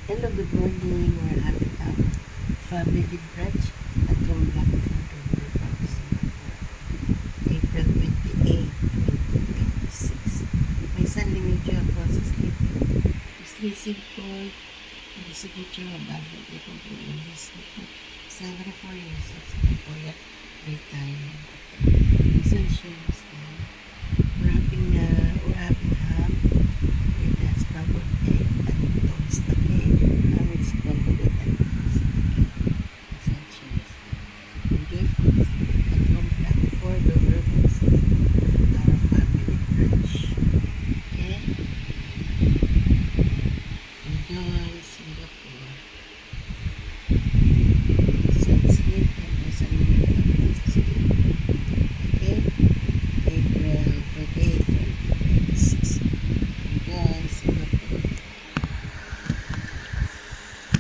Hello, good morning. We're having our family brunch at home lang for the April 28, 2026. My son Limidjo falls asleep. Sleeping for the signature of Bible. They can do in his 74 years of Singaporean retirement. Sunshine is there.